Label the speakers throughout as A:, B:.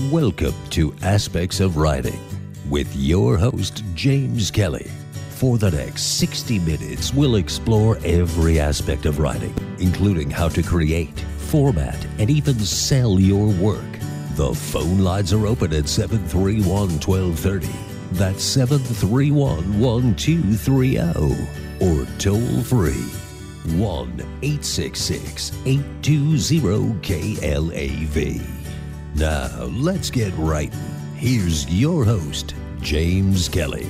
A: Welcome to Aspects of Writing with your host, James Kelly. For the next 60 minutes, we'll explore every aspect of writing, including how to create, format, and even sell your work. The phone lines are open at 731-1230. That's 731-1230. Or toll free, 1-866-820-KLAV. Now, let's get writing. Here's your host, James Kelly.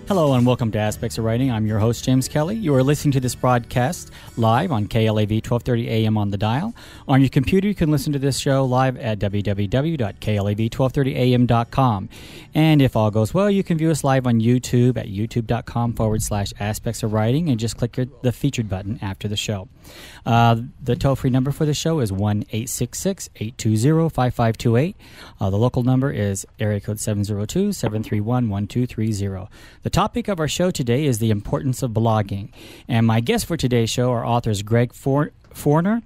B: Hello and welcome to Aspects of Writing. I'm your host, James Kelly. You are listening to this broadcast live on KLAV 1230 AM on the dial. On your computer, you can listen to this show live at www.klav1230am.com. And if all goes well, you can view us live on YouTube at youtube.com/Aspects of Writing and just click the featured button after the show. The toll-free number for the show is 1-866-820-5528. The local number is area code 702-731-1230. The topic of our show today is the importance of blogging. And my guests for today's show are authors Greg Fournier, Pola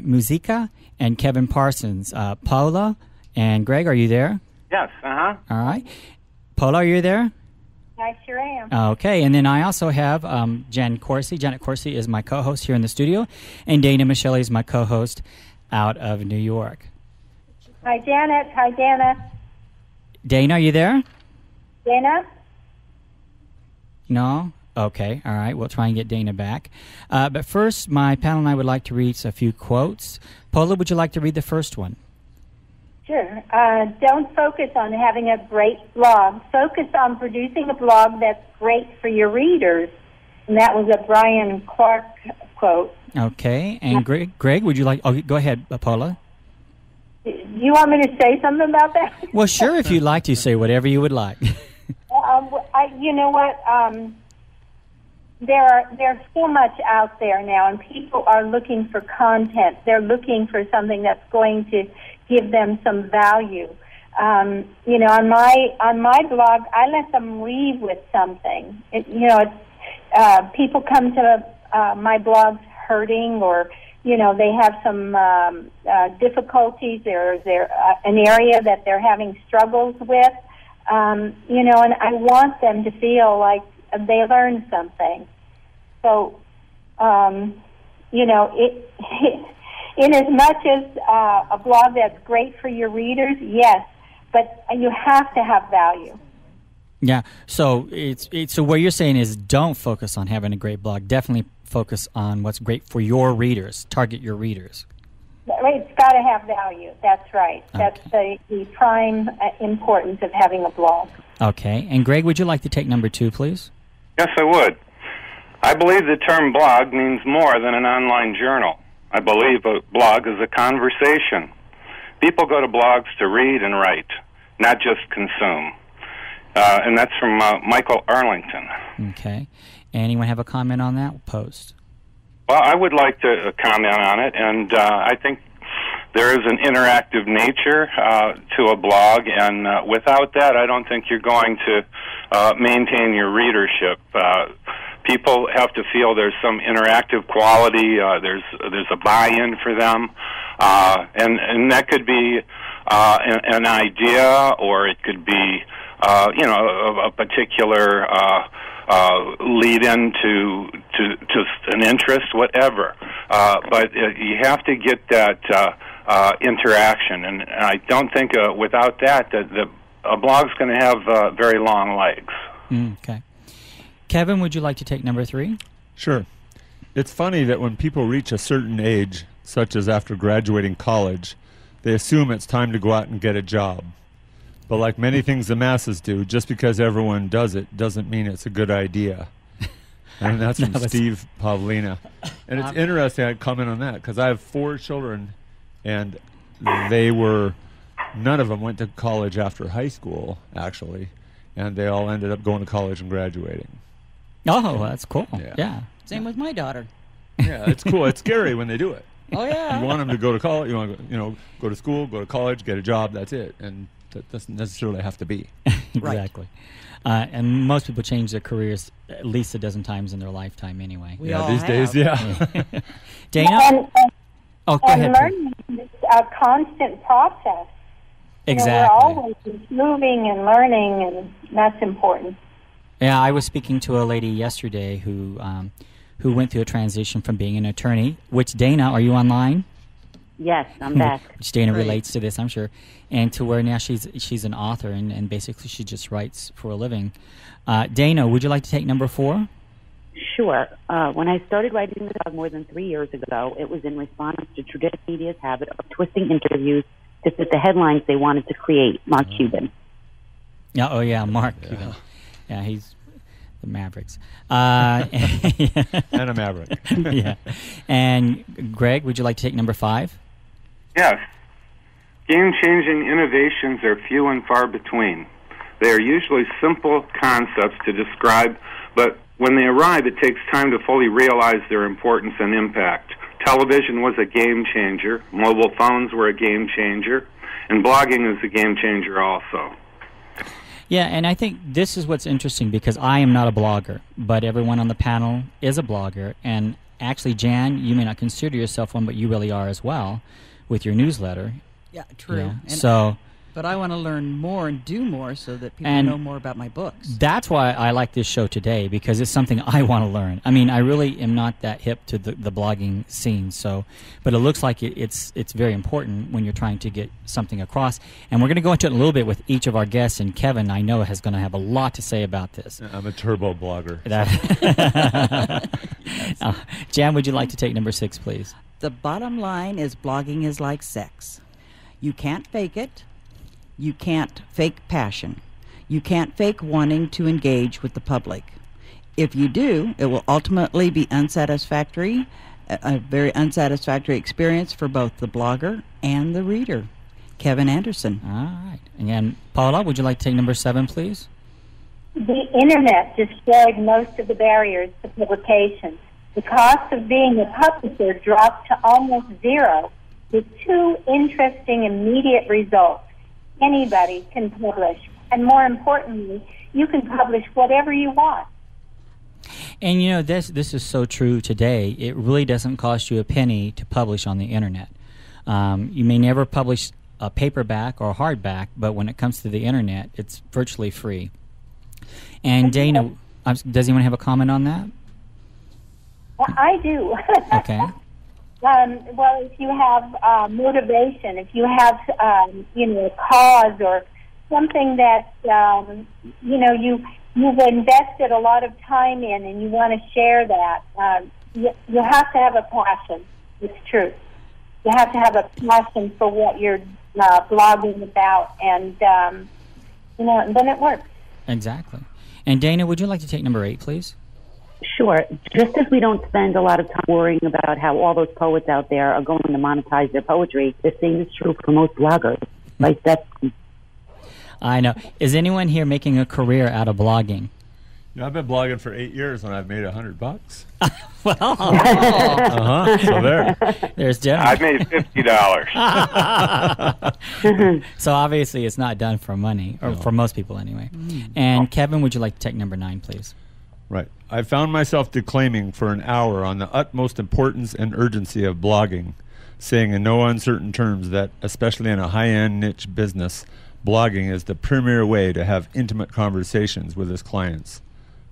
B: Muzyke, and Kevin Parsons. Pola and Greg, are you there?
C: Yes,
B: All right. Pola, are you there?
D: I sure am.
B: Okay, and then I also have Janet Corsi. Janet Corsi is my co-host here in the studio, and Dana Michele is my co-host out of New York.
D: Hi, Janet. Hi, Dana.
B: Dana, are you there?
D: Dana?
B: No? Okay, all right. We'll try and get Dana back. But first, my panel and I would like to read a few quotes. Pola, would you like to read the first one?
D: Sure. Don't focus on having a great blog. Focus on producing a blog that's great for your readers. And that was a Brian Clark quote.
B: Okay, and Greg, would you like... Oh, go ahead, Pola.
D: You want me to say something about that?
B: Well, sure, if you'd like to. Say whatever you would like.
D: You know what? There's so much out there now, and people are looking for content. They're looking for something that's going to give them some value. On my blog, I let them leave with something. People come to my blogs hurting, or they have some difficulties. There's an area that they're having struggles with. And I want them to feel like they learned something. So, in as much as a blog that's great for your readers, yes, but you have to have value.
B: Yeah. So so what you're saying is don't focus on having a great blog. Definitely focus on what's great for your readers. Target your readers.
D: It's got to have value. That's right.
B: Okay.
D: That's the prime importance of having a blog.
B: Okay. And Greg, would you like to take number 2, please?
C: Yes, I would. I believe the term blog means more than an online journal. I believe a blog is a conversation. People go to blogs to read and write, not just consume. And that's from Michael Arlington.
B: Okay. Anyone have a comment on that post?
C: Well, I would like to comment on it, and I think there is an interactive nature to a blog, and without that, I don't think you're going to maintain your readership. People have to feel there's some interactive quality. There's a buy-in for them, and that could be an idea, or it could be a particular lead into to an interest, whatever. But you have to get that interaction, and I don't think without that a blog's going to have very long legs.
B: Okay. Kevin, would you like to take number 3?
E: Sure. It's funny that when people reach a certain age, such as after graduating college, they assume it's time to go out and get a job. But like many things the masses do, just because everyone does it doesn't mean it's a good idea. And that's from Steve Pavlina. And it's interesting I'd comment on that, because I have 4 children, and none of them went to college after high school, actually, and they all ended up going to college and graduating.
B: Oh, that's cool. Yeah.
F: Same with my daughter.
E: Yeah, it's cool. It's scary when they do it.
F: Oh, yeah.
E: You want them to go to college, you want to go to school, go to college, get a job, that's it. And that doesn't necessarily have to be.
B: Exactly. And most people change their careers at least a dozen times in their lifetime anyway.
E: These days, yeah.
B: Dana?
D: And
B: go ahead.
D: learning a constant process.
B: Exactly.
D: We're always moving and learning, and that's important.
B: Yeah, I was speaking to a lady yesterday who went through a transition from being an attorney. Which, Dana, are you online?
F: Yes, I'm back.
B: Which Dana relates to this, I'm sure. And to where now she's an author, and basically she just writes for a living. Dana, would you like to take number 4?
F: Sure. When I started writing the blog more than 3 years ago, it was in response to traditional media's habit of twisting interviews to fit the headlines they wanted to create. Mark Cuban.
B: Yeah. Oh, yeah, Mark Cuban. Yeah, he's the Mavericks. And
E: a Maverick.
B: Yeah. And Greg, would you like to take number 5?
C: Yes. Game-changing innovations are few and far between. They are usually simple concepts to describe, but when they arrive, it takes time to fully realize their importance and impact. Television was a game changer, mobile phones were a game changer, and blogging is a game changer also.
B: Yeah, and I think this is what's interesting, because I am not a blogger, but everyone on the panel is a blogger. And actually, Jan, you may not consider yourself one, but you really are as well with your newsletter.
G: Yeah, true.
B: Yeah.
G: And but I want to learn more and do more so that people know more about my books.
B: That's why I like this show today, because it's something I want to learn. I mean, I really am not that hip to the blogging scene, but it looks like it's very important when you're trying to get something across. And we're going to go into it a little bit with each of our guests, and Kevin, I know, is going to have a lot to say about this.
E: I'm a turbo blogger.
B: Jan, would you like to take number 6, please?
G: The bottom line is blogging is like sex. You can't fake it. You can't fake passion. You can't fake wanting to engage with the public. If you do, it will ultimately be unsatisfactory, a very unsatisfactory experience for both the blogger and the reader. Kevin Anderson.
B: All right. And Paula, would you like to take number 7, please?
D: The Internet destroyed most of the barriers to publication. The cost of being a publisher dropped to almost zero, with 2 interesting immediate results. Anybody can publish, and more importantly, you can publish whatever you want.
B: And you know, this is so true today. It really doesn't cost you a penny to publish on the Internet. You may never publish a paperback or a hardback, but when it comes to the Internet, it's virtually free. And Dana, does anyone have a comment on that?
D: Well, I do.
B: Okay.
D: Well, if you have motivation, if you have, a cause or something that, you've invested a lot of time in and you want to share that, you have to have a passion. It's true. You have to have a passion for what you're blogging about, and, and then it works.
B: Exactly. And Dana, would you like to take number 8, please?
F: Sure. Just as we don't spend a lot of time worrying about how all those poets out there are going to monetize their poetry, the same is true for most bloggers. Like that.
B: I know. Is anyone here making a career out of blogging?
E: I've been blogging for 8 years and I've made $100.
B: Well,
E: So there.
B: There's Jeff.
C: I've made $50.
B: So obviously it's not done for money, or for most people anyway. And Kevin, would you like to take number 9, please?
E: Right. I found myself declaiming for an hour on the utmost importance and urgency of blogging, saying in no uncertain terms that, especially in a high-end niche business, blogging is the premier way to have intimate conversations with his clients.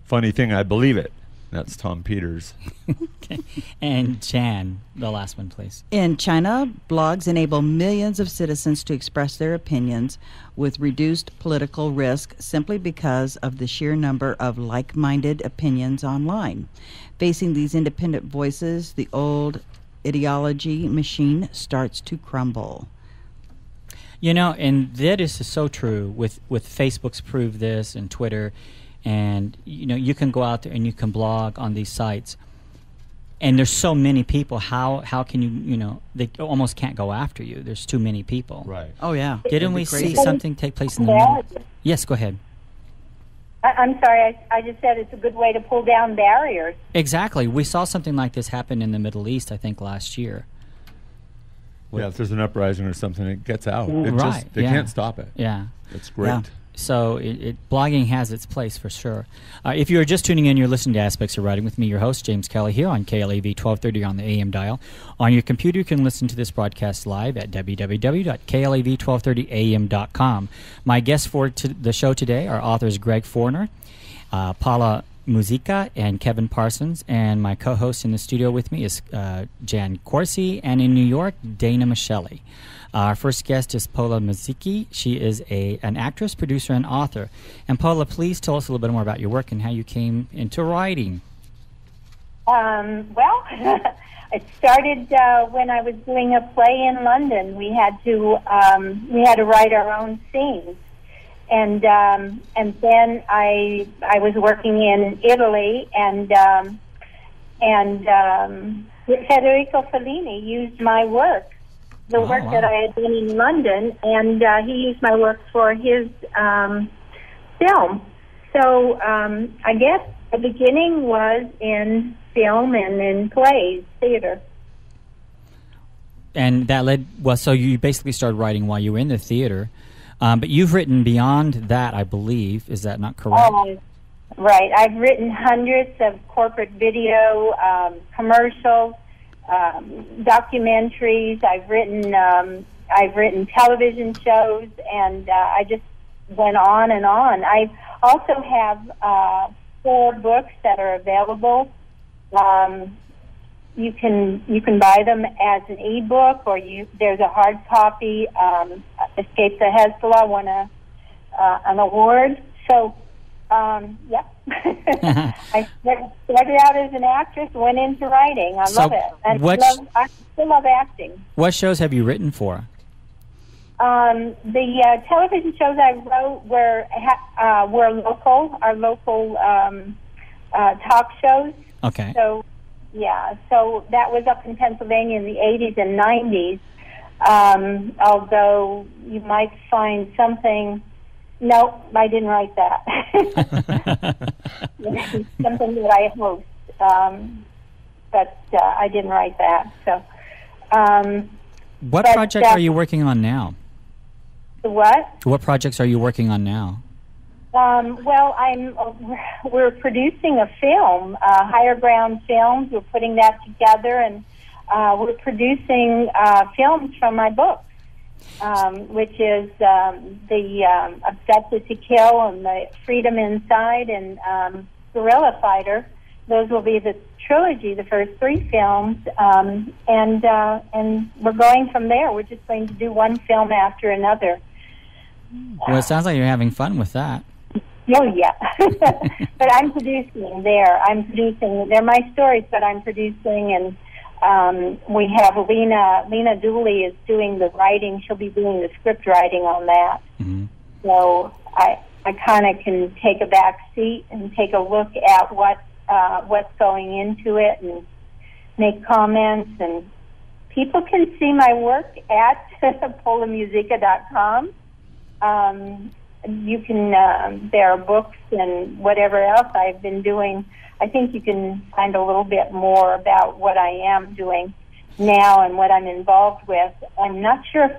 E: Funny thing, I believe it. That's Tom Peters.
B: Okay. And Jan, the last one, please.
G: In China, blogs enable millions of citizens to express their opinions with reduced political risk simply because of the sheer number of like-minded opinions online. Facing these independent voices, the old ideology machine starts to crumble.
B: You know, and that is so true with Facebook's proved this, and Twitter. And, you can go out there and you can blog on these sites. And there's so many people. How can you, they almost can't go after you. There's too many people.
E: Right.
G: Oh, yeah.
B: Didn't we see something take place in the middle? Yes, go ahead.
D: I'm sorry, I just said it's a good way to pull down barriers.
B: Exactly. We saw something like this happen in the Middle East, I think, last year.
E: Yeah, if there's an uprising or something, it gets out. They
B: Right,
E: can't stop it.
B: Yeah.
E: It's great.
G: Yeah.
B: So blogging has its place for sure. If you're just tuning in, you're listening to Aspects of Writing with me, your host, James Kelly, here on KLAV 1230 on the AM dial. On your computer, you can listen to this broadcast live at www.klav1230am.com. My guests for the show today are authors Greg Fournier, Pola, Muzyke, and Kevin Parsons, and my co-host in the studio with me is Jan Corsi, and in New York, Dana Michelli. Our first guest is Pola Muzyke. She is an actress, producer, and author. And Pola, please tell us a little bit more about your work and how you came into writing.
D: Well, it started when I was doing a play in London. We had to write our own scenes. And then I was working in Italy, and Federico Fellini used my work, the work that I had done in London, and he used my work for his film. So I guess the beginning was in film and in plays, theater.
B: And that so you basically started writing while you were in the theater. But you've written beyond that, I believe. Is that not correct?
D: Right. I've written hundreds of corporate video, commercials, documentaries. I've written television shows, and I just went on and on. I also have 4 books that are available. You can buy them as an ebook, or there's a hard copy. Escape the Hezbollah won an award. So, yeah. I started out as an actress, went into writing. I love it. And I still love acting.
B: What shows have you written for?
D: The television shows I wrote were local, our local talk shows.
B: Okay.
D: So, yeah, so that was up in Pennsylvania in the 80s and 90s. Although you might find something. No, I didn't write that. Something that I host, but I didn't write that. So,
B: what project are you working on now?
D: What?
B: What projects are you working on now?
D: Well, we're producing a film, Higher Ground Films. We're putting that together, and we're producing films from my book, which is the Abducted to Kill and the Freedom Inside and Guerrilla Fighter. Those will be the trilogy, the first 3 films, and we're going from there. We're just going to do one film after another.
B: Well, it sounds like you're having fun with that.
D: Oh, yeah. But I'm producing there. They're my stories, but I'm producing, and we have Lena Dooley is doing the writing. She'll be doing the script writing on that. Mm-hmm. So I kind of can take a back seat and take a look at what's going into it and make comments. And people can see my work at polamuzyke.com. You can, there are books and whatever else I've been doing. I think you can find a little bit more about what I am doing now and what I'm involved with. I'm not sure if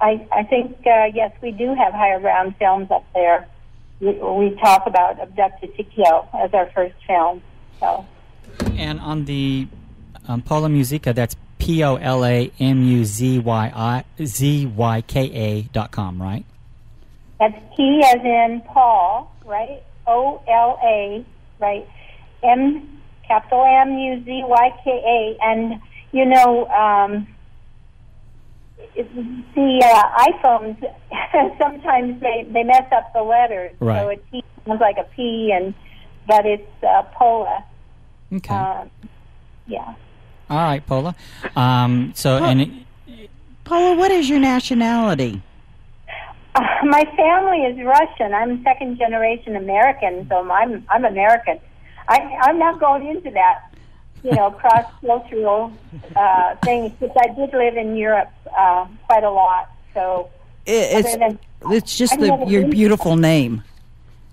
D: I think, yes, we do have Higher Ground Films up there. We talk about Abducted to Kill as our first film. So.
B: And on the Pola Muzyke, that's POLAMUZYKA.com, right?
D: That's P as in Paul, right? OLA, right? Capital MUZYKA. And, you know, the iPhones, sometimes they mess up the letters.
B: Right.
D: So it sounds like a P, but it's Pola.
B: Okay.
D: Yeah.
B: All right, Pola.
G: Pola, what is your nationality?
D: My family is Russian. I'm second generation American, so I'm American. I'm not going into that, cross cultural things, because I did live in Europe quite a lot. So
G: it's just your beautiful name.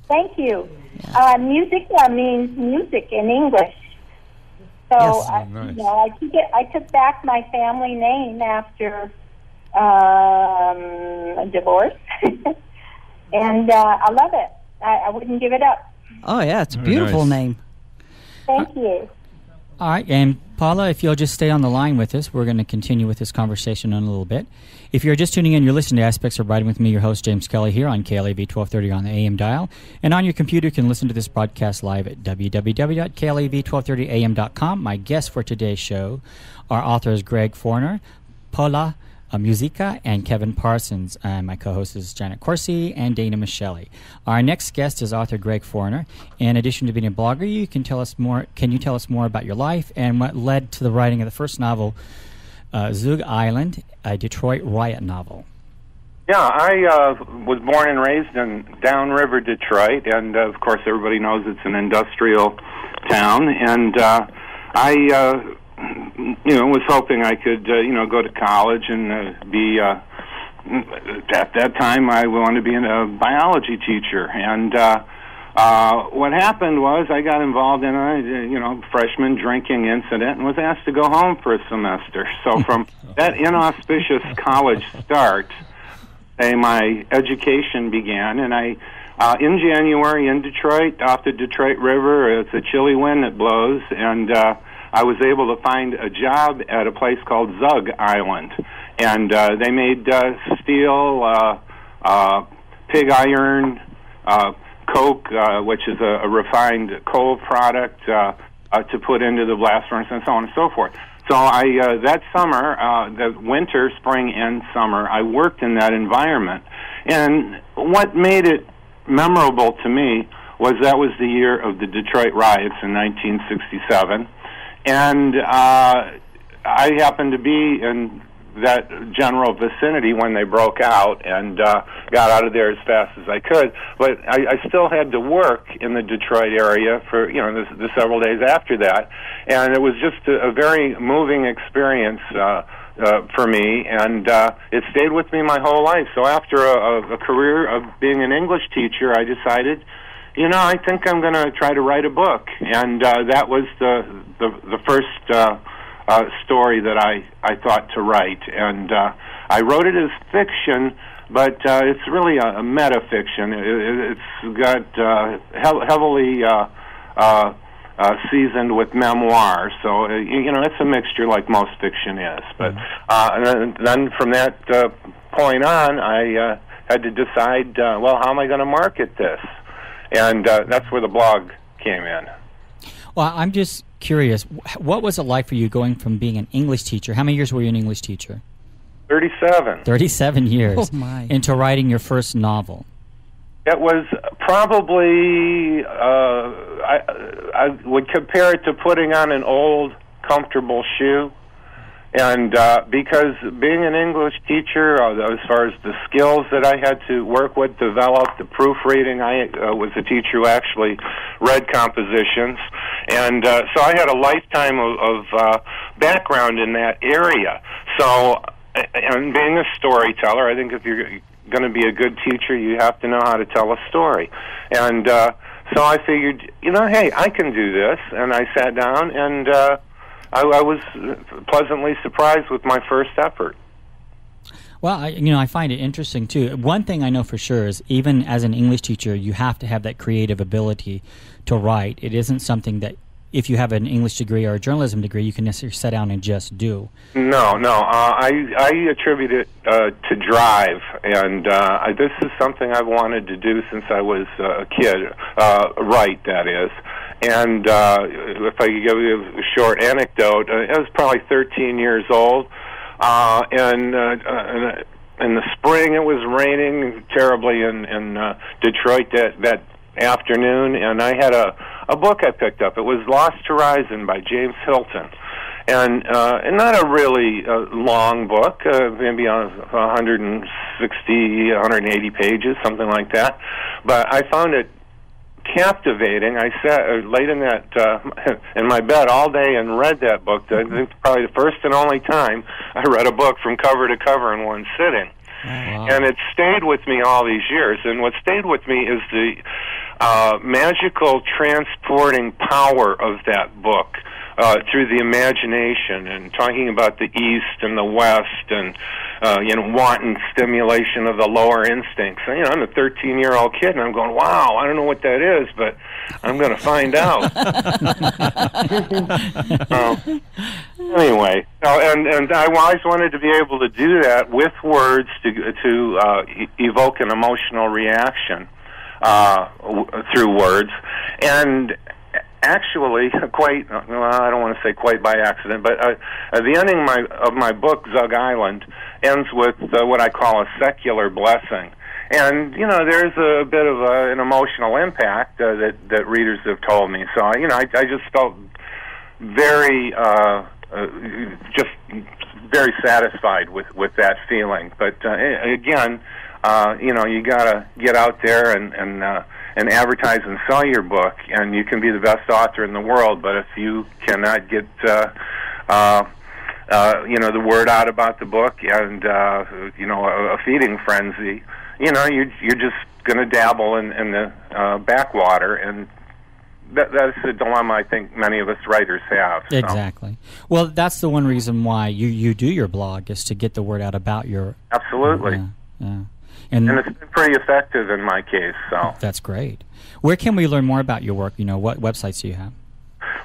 D: Thank you. Yeah. Muzyke means music in English. So
E: yes, nice.
D: I took back my family name after a divorce, And I love it. I wouldn't give it up.
G: Oh, yeah, it's a beautiful name.
D: Thank you.
B: All right, and Paula, if you'll just stay on the line with us, we're going to continue with this conversation in a little bit. If you're just tuning in, you're listening to Aspects of Writing with me, your host, James Kelly, here on KLAV 1230 on the AM dial. And on your computer, you can listen to this broadcast live at www.klav1230am.com. My guests for today's show are authors Greg Fournier, Pola, Muzyke, and Kevin Parsons. My co-host is Janet Corsi and Dana Michele. Our next guest is author Greg Fournier. In addition to being a blogger, can you tell us more about your life and what led to the writing of the first novel, Zug Island, a Detroit riot novel?
C: Yeah, I was born and raised in downriver Detroit, and of course everybody knows it's an industrial town, and I was hoping I could, go to college and be, at that time I wanted to be a biology teacher. And what happened was I got involved in a, freshman drinking incident and was asked to go home for a semester. So from that inauspicious college start, my education began, and in January in Detroit, off the Detroit River, it's a chilly wind that blows, and I was able to find a job at a place called Zug Island, and they made steel, pig iron, coke, which is a refined coal product to put into the blast furnace, and so on and so forth. So that summer, the winter, spring, and summer, I worked in that environment, and what made it memorable to me was that was the year of the Detroit riots in 1967. And I happened to be in that general vicinity when they broke out, and got out of there as fast as I could. But I still had to work in the Detroit area for the several days after that, and it was just a very moving experience for me, and it stayed with me my whole life. So after a career of being an English teacher, I decided, I think I'm going to try to write a book, and that was the first story that I thought to write, and I wrote it as fiction, but it's really a metafiction. It's got heavily seasoned with memoir, so it's a mixture like most fiction is. But and then from that point on, I had to decide, how am I going to market this? And that's where the blog came in.
B: Well, I'm just curious, what was it like for you going from being an English teacher? How many years were you an English teacher?
C: 37.
B: 37 years.
G: Oh, my.
B: Into writing your first novel.
C: It was probably, I would compare it to putting on an old, comfortable shoe. And because being an English teacher, as far as the skills that I had to work with, develop, the proofreading, I was a teacher who actually read compositions. And so I had a lifetime of background in that area. So, and being a storyteller, I think if you're going to be a good teacher, you have to know how to tell a story. And so I figured, hey, I can do this. And I sat down, and I was pleasantly surprised with my first effort.
B: Well, I find it interesting, too. One thing I know for sure is even as an English teacher, you have to have that creative ability to write. It isn't something that if you have an English degree or a journalism degree, you can necessarily sit down and just do. No.
C: I attribute it to drive, and this is something I've wanted to do since I was a kid, write, that is. And if I could give you a short anecdote, I was probably 13 years old, and in the spring it was raining terribly in Detroit that afternoon, and I had a book I picked up. It was Lost Horizon by James Hilton, and not a really long book, maybe 160, 180 pages, something like that, but I found it captivating. I sat late in my bed all day and read that book. I think probably the first and only time I read a book from cover to cover in one sitting. Wow. And it stayed with me all these years. And what stayed with me is the magical transporting power of that book through the imagination, and talking about the East and the West, and wanton stimulation of the lower instincts. And, I'm a 13-year-old kid, and I'm going, wow, I don't know what that is, but I'm going to find out. Anyway, and I always wanted to be able to do that with words to evoke an emotional reaction through words, and actually, I don't want to say quite by accident, but the ending of my book, Zug Island, ends with what I call a secular blessing. And, there's a bit of an emotional impact that readers have told me. So, I just felt very, just very satisfied with that feeling. But, again, you got to get out there and advertise and sell your book, and you can be the best author in the world, but if you cannot get the word out about the book and a feeding frenzy, you're just going to dabble in the backwater, and that's the dilemma I think many of us writers have. So.
B: Exactly. Well, that's the one reason why you do your blog, is to get the word out about your...
C: Absolutely.
B: Yeah.
C: And it's been pretty effective in my case. So
B: that's great. Where can we learn more about your work? What websites do you have?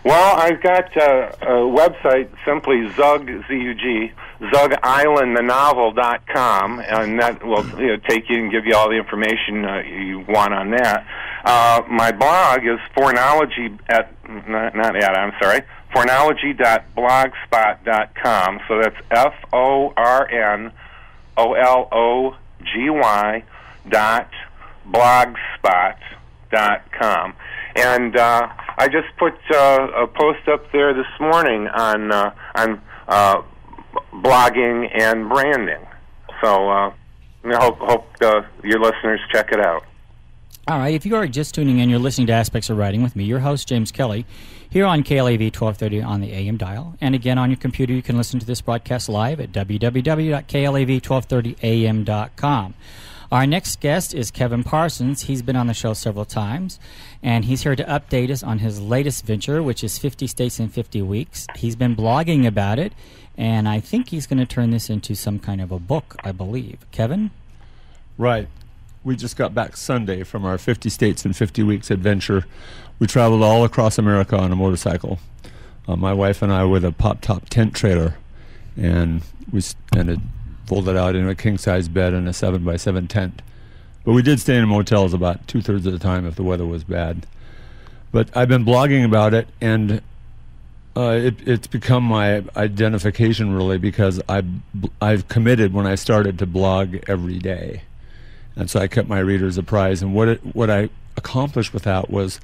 C: Well, I've got a website, simply ZugIslandTheNovel.com, and that will take you and give you all the information you want on that. My blog is Fournology.blogspot.com. So that's FORNOLOGY.blogspot.com. And I just put a post up there this morning on blogging and branding. So I hope your listeners check it out.
B: All right. If you are just tuning in, you're listening to Aspects of Writing with me, your host, James Kelly, here on KLAV 1230 on the AM dial. And again, on your computer, you can listen to this broadcast live at www.klav1230am.com. Our next guest is Kevin Parsons. He's been on the show several times, and he's here to update us on his latest venture, which is 50 States in 50 Weeks. He's been blogging about it, and I think he's going to turn this into some kind of a book, I believe. Kevin?
E: Right. We just got back Sunday from our 50 States in 50 Weeks adventure. We traveled all across America on a motorcycle. My wife and I with a pop-top tent trailer, and it folded out in a king-size bed and a 7x7 tent. But we did stay in motels about 2/3 of the time if the weather was bad. But I've been blogging about it, and it's become my identification, really, because I've committed when I started to blog every day. And so I kept my readers apprised. And what I accomplished with that was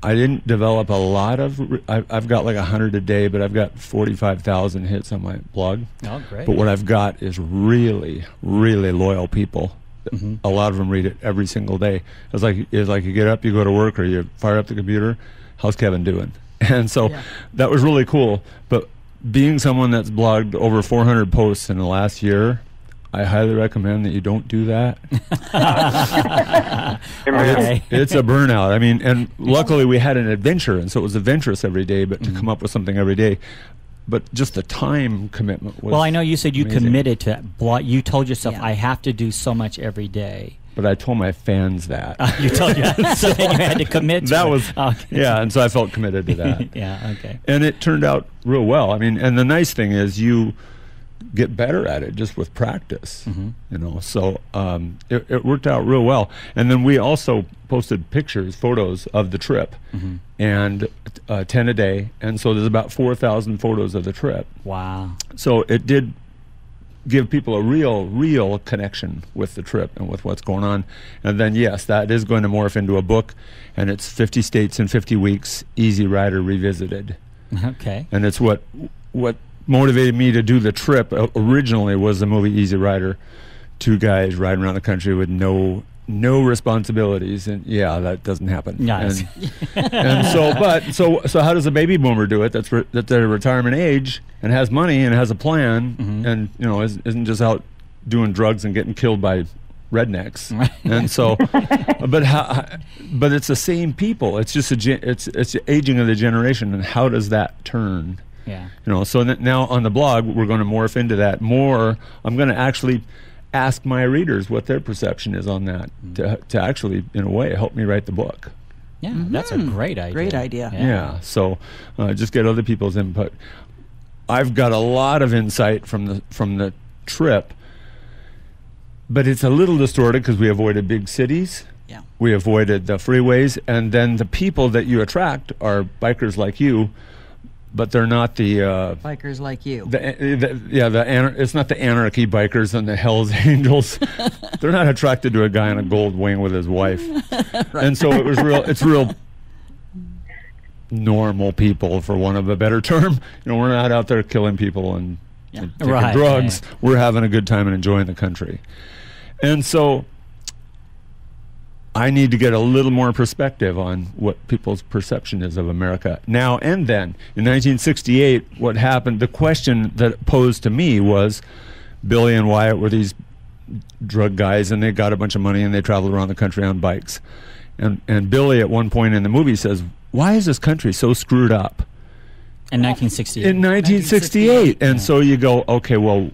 E: I didn't develop a lot of... I've got like 100 a day, but I've got 45,000 hits on my blog.
B: Oh, great.
E: But what I've got is really, really loyal people. Mm-hmm. A lot of them read it every single day. It's like you get up, you go to work, or you fire up the computer. How's Kevin doing? And so that was really cool. But being someone that's blogged over 400 posts in the last year, I highly recommend that you don't do that. It's a burnout. I mean, and luckily we had an adventure, and so it was adventurous every day, but to come up with something every day. But just the time commitment was...
B: Well, I know you said you
E: amazing.
B: committed to blog. You told yourself, I have to do so much every day.
E: But I told my fans that.
B: You told you, so then you had to commit to
E: that
B: it.
E: Was, yeah, and so I felt committed to that.
B: Yeah, okay.
E: And it turned out real well. I mean, and the nice thing is you get better at it just with practice, so it worked out real well. And then we also posted photos of the trip, and 10 a day, and so there's about 4,000 photos of the trip.
B: Wow.
E: So it did give people a real connection with the trip and with what's going on. And then yes, that is going to morph into a book, and it's 50 States in 50 Weeks, Easy Rider Revisited.
B: Okay.
E: And it's what motivated me to do the trip originally was the movie Easy Rider. Two guys riding around the country with no responsibilities, and that doesn't happen.
B: Nice.
E: And so how does a baby boomer do it? That's at a retirement age and has money and has a plan, and isn't just out doing drugs and getting killed by rednecks. And so, but it's the same people. It's just it's the aging of the generation, and how does that turn?
B: Yeah.
E: So now on the blog, we're going to morph into that more. I'm going to actually ask my readers what their perception is on that to actually, in a way, help me write the book.
B: Yeah, that's a great idea.
G: Great idea.
E: Yeah. So just get other people's input. I've got a lot of insight from the trip, but it's a little distorted because we avoided big cities.
G: Yeah.
E: We avoided the freeways, and then the people that you attract are bikers like you, but they're not the
G: Bikers like you.
E: It's not the anarchy bikers and the Hell's Angels. They're not attracted to a guy on a gold wing with his wife. Right. And so it's real normal people, for want of a better term. We're not out there killing people and taking drugs. Yeah. We're having a good time and enjoying the country. And so I need to get a little more perspective on what people's perception is of America now and then. In 1968, what happened, the question that posed to me was, Billy and Wyatt were these drug guys, and they got a bunch of money, and they traveled around the country on bikes. And Billy, at one point in the movie, says, why is this country so screwed up?
B: In 1968.
E: In 1968. And so you go, okay, well,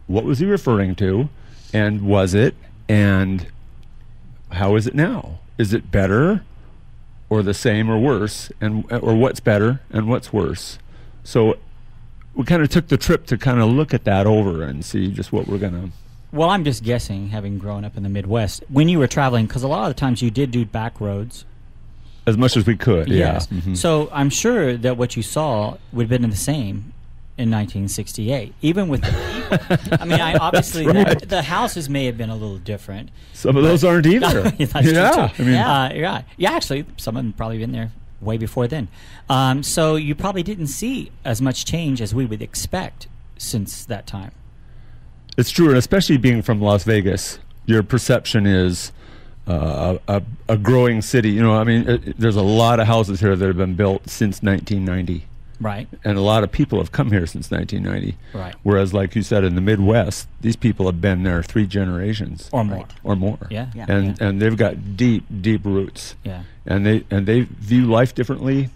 E: what was he referring to? And was it? And how is it now? Is it better or the same or worse? Or what's better and what's worse? So we kind of took the trip to kind of look at that over and see just what we're going to...
B: Well, I'm just guessing, having grown up in the Midwest, when you were traveling, because a lot of the times you did do back roads.
E: As much as we could,
B: yes.
E: Yeah. Mm-hmm.
B: So I'm sure that what you saw would have been the same in 1968, even with the I mean, obviously
E: right.
B: the houses may have been a little different.
E: Some of those aren't either.
B: That's
E: yeah,
B: true too. Yeah, actually, some of them probably been there way before then. So you probably didn't see as much change as we would expect since that time.
E: It's true, and especially being from Las Vegas, your perception is a growing city. There's a lot of houses here that have been built since 1990.
B: Right.
E: And a lot of people have come here since 1990.
B: Right.
E: Whereas, like you said, in the Midwest, these people have been there 3 generations.
B: Or more.
E: Right. Or more.
B: Yeah.
E: And they've got deep, deep roots.
B: Yeah.
E: And they view life differently.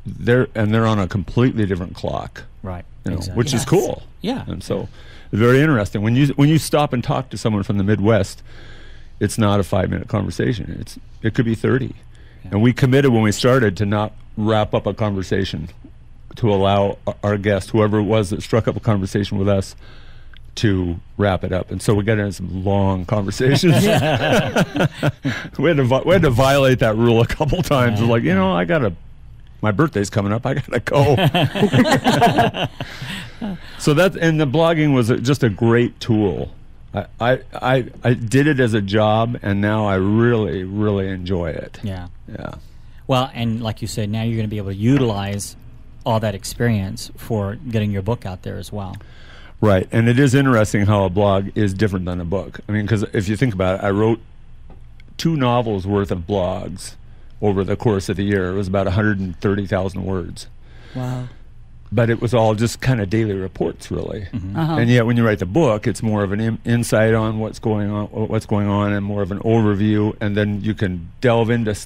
E: They're on a completely different clock.
B: Right.
E: Exactly. Which is cool.
B: Yeah.
E: And so it's very interesting. When you stop and talk to someone from the Midwest, it's not a 5-minute conversation. It could be 30. Yeah. And we committed when we started to not wrap up a conversation, to allow our guest, whoever it was that struck up a conversation with us, to wrap it up. And so we got into some long conversations. we had to violate that rule a couple times. It was like, my birthday's coming up, I gotta go. So and the blogging was just a great tool. I did it as a job, and now I really, really enjoy it.
B: Yeah.
E: Yeah.
B: Well, and like you said, now you're going to be able to utilize all that experience for getting your book out there as well.
E: Right, and it is interesting how a blog is different than a book. I mean, because if you think about it, I wrote 2 novels worth of blogs over the course of the year. It was about 130,000 words.
G: Wow.
E: But it was all just kind of daily reports, really.
B: Mm-hmm.
E: And yet, when you write the book, it's more of an insight on what's going on, and more of an overview, and then you can delve into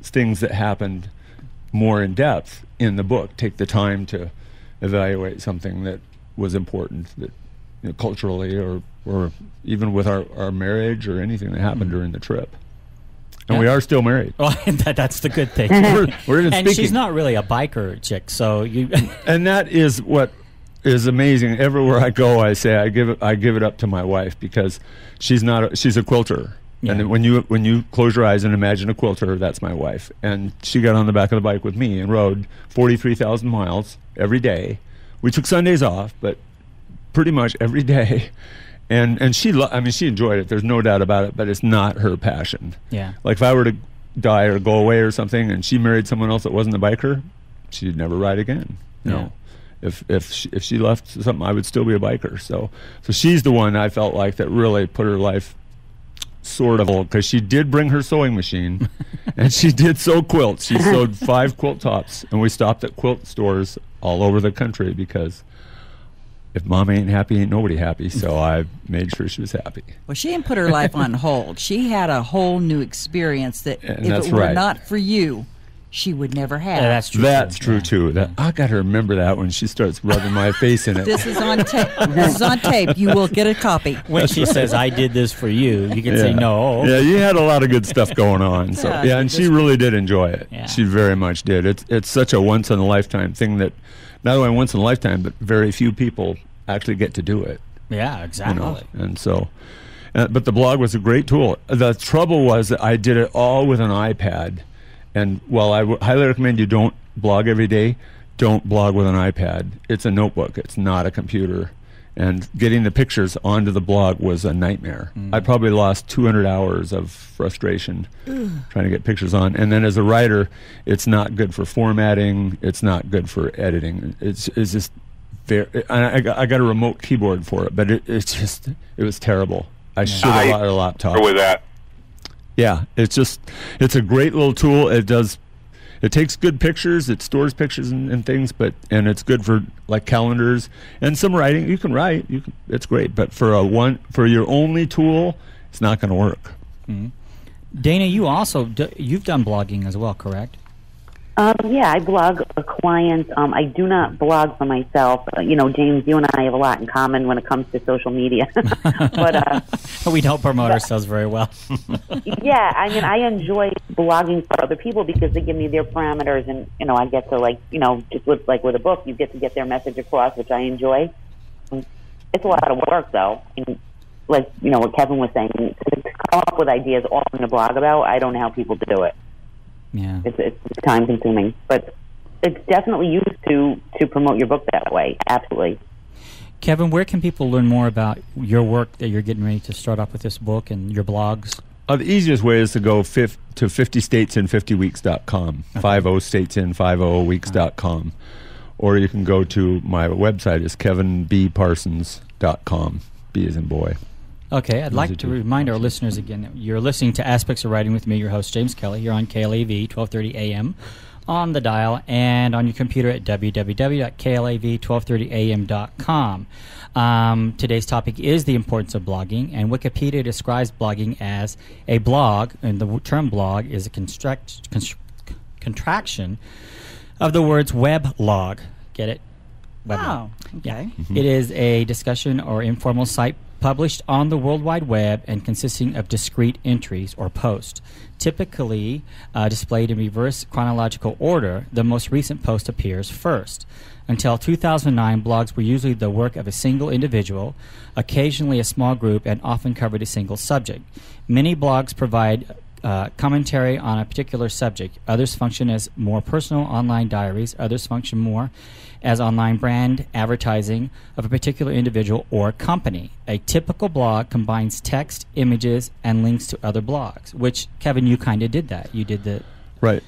E: things that happened more in depth in the book. Take the time to evaluate something that was important, that culturally, or even with our marriage, or anything that happened during the trip. And we are still married.
B: Well, that's the good thing.
E: we're even
B: and
E: speaking.
B: She's not really a biker chick, so you.
E: And that is what is amazing. Everywhere I go, I say I give it up to my wife, because she's a quilter. Yeah. And when you close your eyes and imagine a quilter, that's my wife. And she got on the back of the bike with me and rode 43,000 miles every day. We took Sundays off, but pretty much every day. And she enjoyed it. There's no doubt about it, but it's not her passion.
B: Yeah.
E: Like if I were to die or go away or something, and she married someone else that wasn't a biker, she'd never ride again. If she left something, I would still be a biker. So she's the one I felt like that really put her life sort of, because she did bring her sewing machine, and she did sew quilts. She sewed 5 quilt tops, and we stopped at quilt stores all over the country, because if Mom ain't happy, ain't nobody happy. So I made sure she was happy.
G: Well, she didn't put her life on hold. She had a whole new experience that,
E: and
G: if it were not for you, she would never have.
B: Yeah, that's true.
E: That's true too. That I got to remember that when she starts rubbing my face in it.
G: This is on tape. This is on tape. You will get a copy.
B: When she says, "I did this for you," you can say no.
E: Yeah, you had a lot of good stuff going on. So and she really did enjoy it.
B: Yeah.
E: She very much did. It's such a once in a lifetime thing that not only once in a lifetime, but very few people actually get to do it.
B: Yeah, exactly.
E: And so, but the blog was a great tool. The trouble was that I did it all with an iPad. And while I highly recommend you don't blog every day, don't blog with an iPad. It's a notebook. It's not a computer. And getting the pictures onto the blog was a nightmare. I probably lost 200 hours of frustration trying to get pictures on. And then as a writer, it's not good for formatting. It's not good for editing. It's just very. I got a remote keyboard for it, but it was terrible. I should have bought a laptop.
C: With that.
E: Yeah, it's a great little tool. It takes good pictures, it stores pictures and things, and it's good for like calendars and some writing. You can write, it's great, but for your only tool, it's not going to work.
B: Mm-hmm. Dana, you've done blogging as well, correct?
F: Yeah, I blog for clients. I do not blog for myself. James, you and I have a lot in common when it comes to social media. But
B: we don't promote ourselves very well.
F: Yeah, I mean, I enjoy blogging for other people because they give me their parameters, and I get to just with a book, you get to get their message across, which I enjoy. It's a lot of work, though. And what Kevin was saying, to come up with ideas all in a blog about, I don't know how people do it.
B: Yeah,
F: it's time consuming, but it's definitely used to promote your book that way. Absolutely.
B: Kevin, where can people learn more about your work that you're getting ready to start up with this book and your blogs?
E: The easiest way is to go to 50statesin50weeks.com, 50statesin50weeks.com, or you can go to my website is kevinbparsons.com. B as in boy.
B: Okay, I'd like to remind our listeners again that you're listening to Aspects of Writing with me, your host, James Kelly. You're on KLAV, 1230 AM on the dial and on your computer at www.klav1230am.com. Today's topic is the importance of blogging, and Wikipedia describes blogging as a blog, and the term blog is a contraction of the words weblog. Get it? Weblog.
G: Oh, okay.
B: Yeah. It is a discussion or informal site published on the World Wide Web and consisting of discrete entries or posts, typically displayed in reverse chronological order. The most recent post appears first. Until 2009, blogs were usually the work of a single individual, occasionally a small group, and often covered a single subject. Many blogs provide commentary on a particular subject. Others function as more personal online diaries. Others function more as online brand advertising of a particular individual or company. A typical blog combines text, images, and links to other blogs, which, Kevin, you kind of did that. You did the...
E: Right.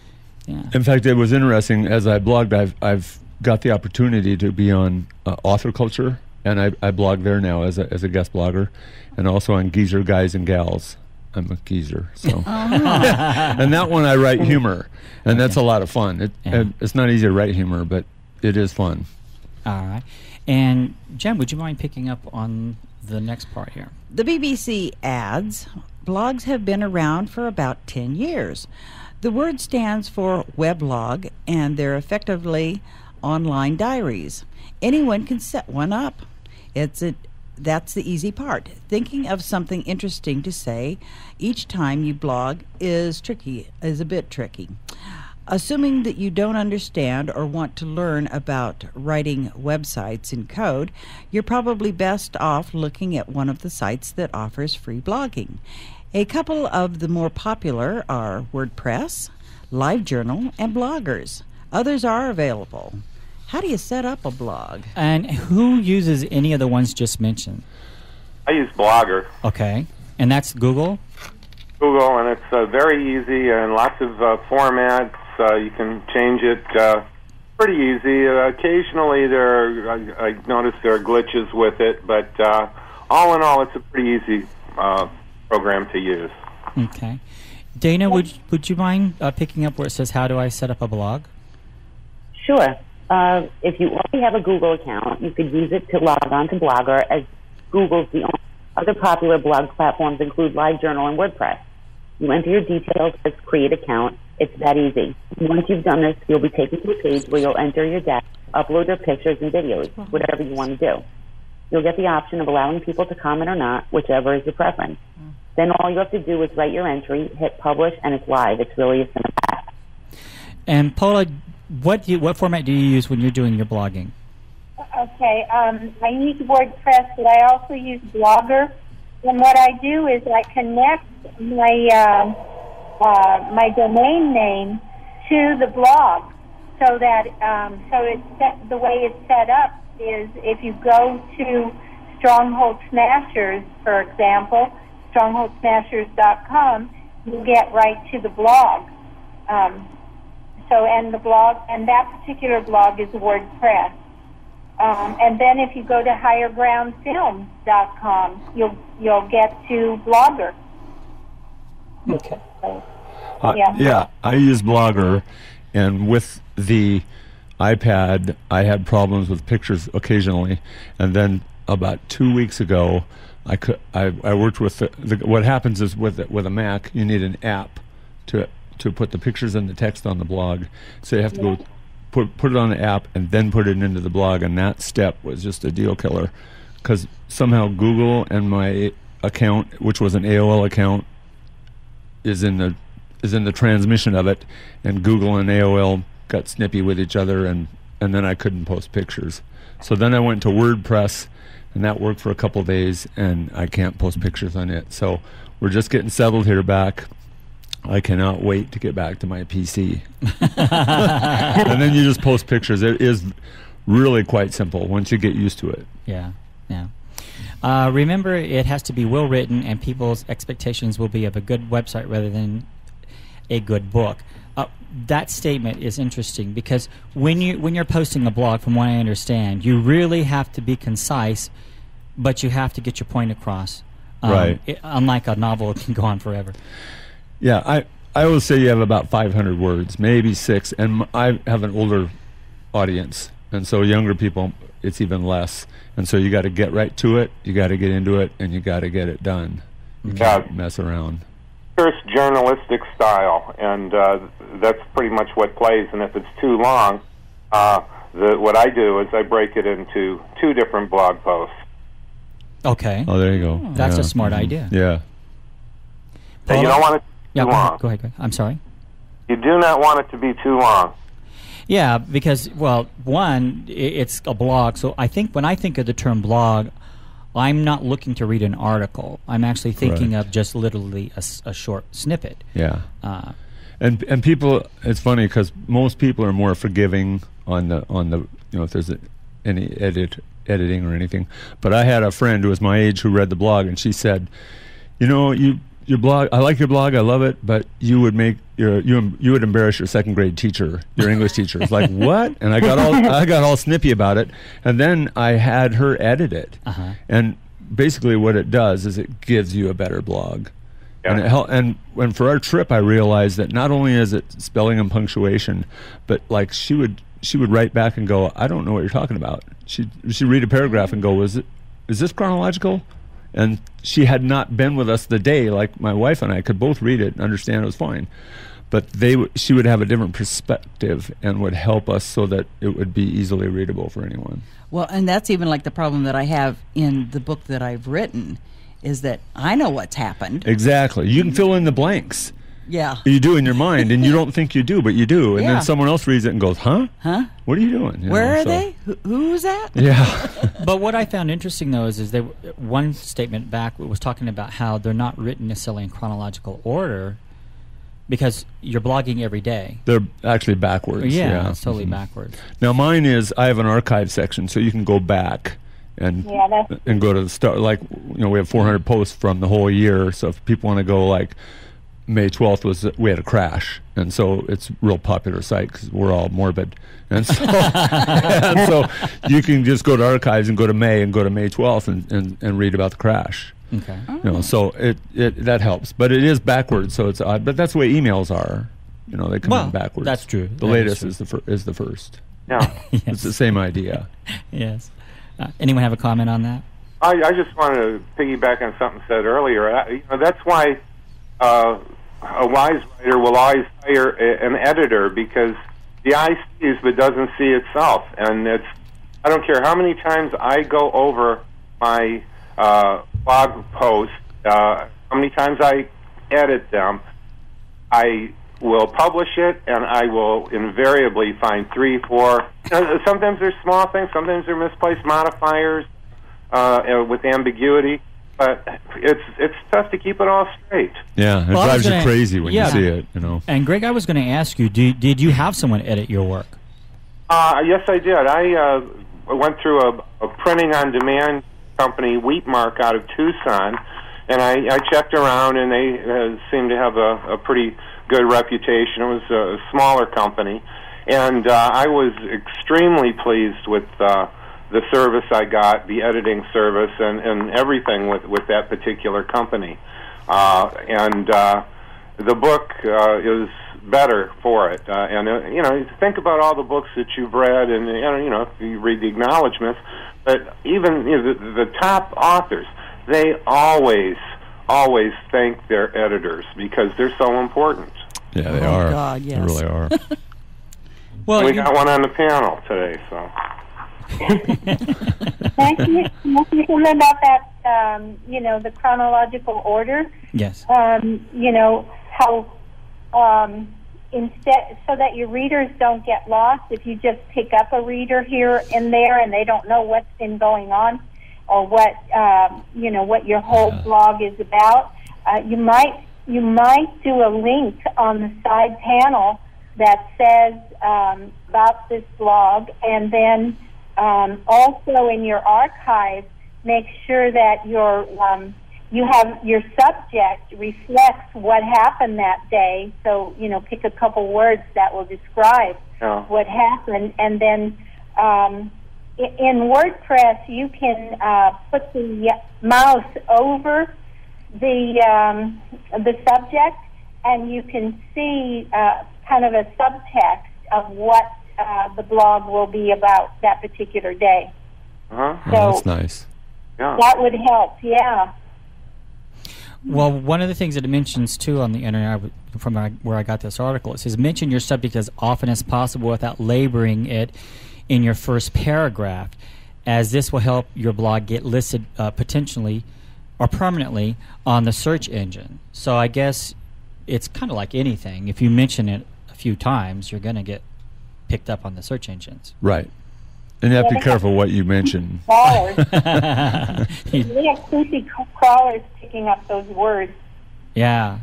B: Yeah.
E: In fact, it was interesting. As I blogged, I've got the opportunity to be on Author Culture, and I blog there now as a guest blogger, and also on Geezer Guys and Gals. I'm a geezer, so. And that one I write humor, and that's a lot of fun. It's not easy to write humor, but it is fun.
B: All right. And Jen, would you mind picking up on the next part here?
G: The BBC adds, blogs have been around for about 10 years. The word stands for weblog, and they're effectively online diaries. Anyone can set one up. That's the easy part. Thinking of something interesting to say each time you blog is a bit tricky. Assuming that you don't understand or want to learn about writing websites in code, you're probably best off looking at one of the sites that offers free blogging. A couple of the more popular are WordPress, LiveJournal, and Bloggers. Others are available. How do you set up a blog?
B: And who uses any of the ones just mentioned?
C: I use Blogger.
B: Okay. And that's Google?
C: Google, and it's very easy and lots of formats. You can change it pretty easy. Occasionally I notice there are glitches with it, but all in all, it's a pretty easy program to use.
B: Okay. Dana, would you mind picking up where it says, how do I set up a blog?
F: Sure. If you already have a Google account, you could use it to log on to Blogger, as Google's the only other popular blog platforms include LiveJournal and WordPress. You enter your details, click Create Account, It's that easy. Once you've done this, you'll be taken to a page where you'll enter your data, upload your pictures and videos, whatever you want to do. You'll get the option of allowing people to comment or not, whichever is your preference. Then all you have to do is write your entry, hit publish, and it's live. It's really as simple as that.
B: And Pola, what format do you use when you're doing your blogging?
D: Okay, I use WordPress, but I also use Blogger. And what I do is I connect my my domain name to the blog, so that the way it's set up is if you go to Stronghold Smashers, for example, strongholdsmashers.com, you get right to the blog. And the blog, and that particular blog is WordPress. And then if you go to highergroundfilms.com, you'll get to Blogger.
B: Okay.
D: So,
E: yeah, I use Blogger, and with the iPad, I had problems with pictures occasionally, and then about 2 weeks ago, I worked with what happens is with a Mac, you need an app to put the pictures and the text on the blog, so you have to go put it on the app and then put it into the blog, and that step was just a deal killer, because somehow Google and my account, which was an AOL account, is in the transmission of it, and Google and AOL got snippy with each other, and then I couldn't post pictures. So then I went to WordPress, and that worked for a couple of days, and I can't post pictures on it. So we're just getting settled here back. I cannot wait to get back to my PC. And then you just post pictures. It is really quite simple once you get used to it.
B: Yeah. Remember, it has to be well written, and people's expectations will be of a good website rather than a good book. That statement is interesting, because when you're posting a blog, from what I understand, you really have to be concise, but you have to get your point across.
E: Right.
B: Unlike a novel, it can go on forever.
E: Yeah, I always say you have about 500 words, maybe 6, and I have an older audience, and so younger people, it's even less. And so you got to get right to it, you got to get into it, and you got to get it done. You can't mess around.
C: First journalistic style, and that's pretty much what plays. And if it's too long, what I do is I break it into 2 different blog posts.
B: Okay.
E: Oh, there you go.
B: That's a smart idea.
E: Yeah.
C: And you don't want it too long.
B: Go ahead. I'm sorry.
C: You do not want it to be too long.
B: Yeah, because, well, one, it's a blog, so I think when I think of the term blog, I'm not looking to read an article. I'm actually thinking of just literally a short snippet.
E: Yeah. And people, it's funny because most people are more forgiving on the if there's any editing or anything. But I had a friend who was my age who read the blog, and she said, your blog, I like your blog, I love it, but you would embarrass your second grade teacher, your English teacher. It's like, what? And I got all snippy about it, and then I had her edit it. And basically what it does is it gives you a better blog. Yeah. And for our trip, I realized that not only is it spelling and punctuation, but like she would write back and go, I don't know what you're talking about. She'd read a paragraph and go, is this chronological? And she had not been with us the day, like my wife and I could both read it and understand it was fine. But she would have a different perspective and would help us so that it would be easily readable for anyone.
G: Well, and that's even like the problem that I have in the book that I've written, is that I know what's happened.
E: Exactly. You can fill in the blanks.
G: Yeah.
E: You do in your mind, and you don't think you do, but you do. And then someone else reads it and goes, huh? What are you doing?
G: Where are they? Who's that?
E: Yeah.
B: But what I found interesting, though, is one statement back was talking about how they're not written necessarily in chronological order because you're blogging every day.
E: They're actually backwards.
B: Yeah, it's totally backwards.
E: Now, mine is, I have an archive section, so you can go back and go to the start. Like, we have 400 posts from the whole year, so if people want to go, like, May 12th we had a crash, and so it's a real popular site because we're all morbid, and so you can just go to archives and go to May and go to May 12th and read about the crash.
B: Okay.
E: So it that helps, but it is backwards, so it's odd. But that's the way emails are. They come in backwards.
B: That's true.
E: The latest is the first.
C: Yeah.
B: Yes.
E: It's the same idea.
B: Yes. Anyone have a comment on that?
C: I just wanted to piggyback on something said earlier. That's why a wise writer will always hire an editor, because the eye sees but doesn't see itself. And I don't care how many times I go over my blog posts, how many times I edit them, I will publish it, and I will invariably find 3, 4. Sometimes they're small things, sometimes they're misplaced modifiers with ambiguity. But it's tough to keep it all straight.
E: Yeah, it drives you crazy when you see it,
B: And Greg, I was going to ask you, did you have someone edit your work?
C: Yes, I did. I went through a printing-on-demand company, Wheatmark, out of Tucson, and I checked around, and they seemed to have a pretty good reputation. It was a smaller company, and I was extremely pleased with the service I got, the editing service, and everything with that particular company. And the book is better for it. And think about all the books that you've read, and if you read the acknowledgments, but even the top authors, they always thank their editors because they're so important.
E: Yeah, they are.
G: God, yes.
E: They really are.
B: Well,
C: we got one on the panel today, so.
D: Thank you about that, the chronological order.
B: Yes.
D: How instead, so that your readers don't get lost, if you just pick up a reader here and there and they don't know what's been going on or what your whole blog is about, you might do a link on the side panel that says about this blog, and then also in your archive, make sure that you have your subject reflects what happened that day. So pick a couple words that will describe what happened, and then in WordPress you can put the mouse over the subject, and you can see kind of a subtext of what the blog will be about that particular day.
C: Uh-huh.
E: So that's nice.
C: Yeah.
D: That would help, yeah.
B: Well, one of the things that it mentions, too, on the internet, from where I got this article, it says, mention your subject as often as possible without laboring it in your first paragraph, as this will help your blog get listed potentially or permanently on the search engine. So I guess it's kind of like anything. If you mention it a few times, you're going to get picked up on the search engines.
E: Right. And you have to be careful what you mention.
D: Crawlers. We have creepy crawlers picking up those words.
B: Yeah.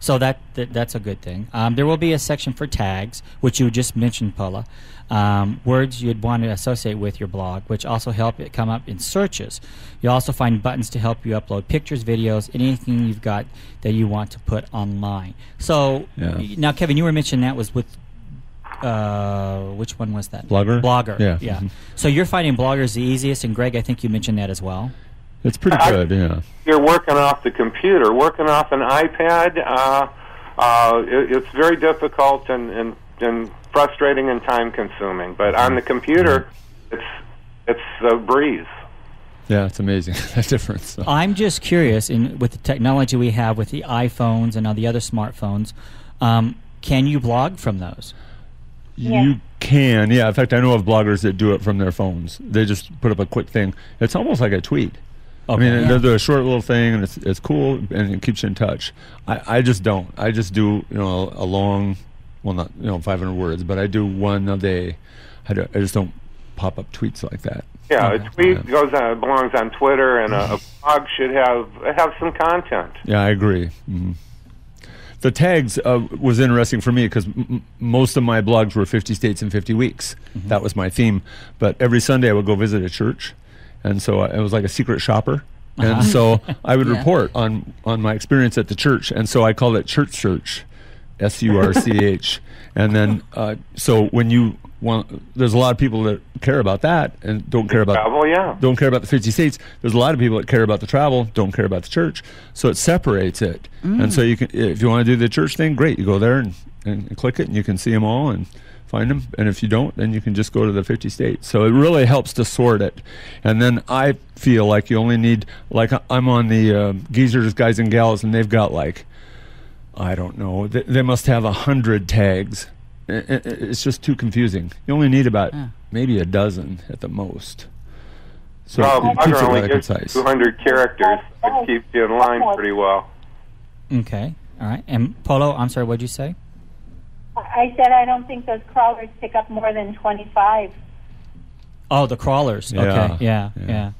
B: So that's a good thing. There will be a section for tags, which you just mentioned, Pola. Words you'd want to associate with your blog, which also help it come up in searches. You'll also find buttons to help you upload pictures, videos, anything you've got that you want to put online. So now, Kevin, you were mentioning that was with which one was that? Blogger.
E: Yeah.
B: Mm-hmm. So you're finding Bloggers the easiest, and Greg, I think you mentioned that as well.
E: It's pretty good, yeah.
C: You're working off the computer, working off an iPad. It's very difficult and frustrating and time-consuming. But on the computer, it's a breeze.
E: Yeah, it's amazing, that difference. So.
B: I'm just curious, with the technology we have with the iPhones and all the other smartphones, can you blog from those?
E: You can, yeah. In fact, I know of bloggers that do it from their phones. They just put up a quick thing. It's almost like a tweet. Okay. I mean, they're a short little thing, and it's cool, and it keeps you in touch. I just don't. I just do a long, well, not 500 words, but I do one a day. I just don't pop up tweets like that.
C: Yeah, a tweet belongs on Twitter, and a blog should have some content.
E: Yeah, I agree. Mm-hmm. The tags was interesting for me because most of my blogs were 50 states in 50 weeks. Mm-hmm. That was my theme. But every Sunday I would go visit a church, and so I was like a secret shopper. And so I would report on my experience at the church, and so I called it Church Search, SURCH. And then so when you there's a lot of people that care about that and don't care about
C: travel,
E: don't care about the 50 states. There's a lot of people that care about the travel, don't care about the church. So it separates it. And so you can, if you want to do the church thing, great. You go there and click it, and you can see them all and find them. And if you don't, then you can just go to the 50 states. So it really helps to sort it. And then I feel like you only need, like I'm on the Geezers, Guys and Gals, and they've got like I don't know. They must have 100 tags. It's just too confusing. You only need about maybe a dozen at the most. So it keeps it rather concise.
C: 200 characters. It keeps you in line pretty well.
B: Okay. All right. And Polo, I'm sorry, what'd you say?
D: I said I don't think those crawlers pick up more than 25.
B: Oh, the crawlers. Okay. Yeah.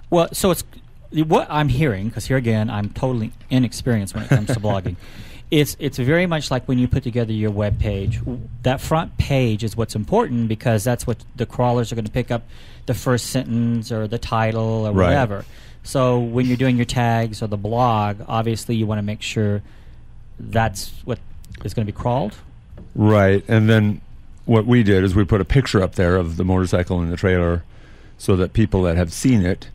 B: Well, so it's what I'm hearing, because here again, I'm totally inexperienced when it comes to blogging. It's very much like when you put together your web page. That front page is what's important because that's what the crawlers are going to pick up, the first sentence or the title or whatever. So when you're doing your tags or the blog, obviously you want to make sure that's what is going to be crawled. Right.
E: And then what we did is we put a picture up there of the motorcycle in the trailer so that people that have seen it,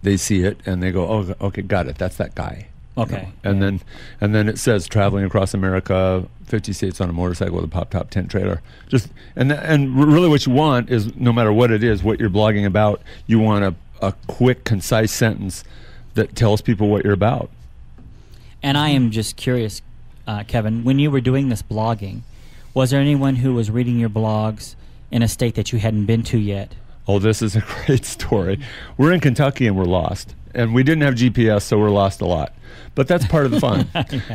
E: they see it and they go, oh, okay, got it. That's that guy.
B: Okay.
E: You know? And then it says traveling across America, 50 states on a motorcycle with a pop top tent trailer. And really what you want is, no matter what it is, what you're blogging about, you want a quick, concise sentence that tells people what you're about.
B: And I am just curious, Kevin, when you were doing this blogging, was there anyone who was reading your blogs in a state that you hadn't been to yet?
E: Oh, this is a great story. We're in Kentucky and we're lost. And we didn't have GPS, so we're lost a lot. But that's part of the fun.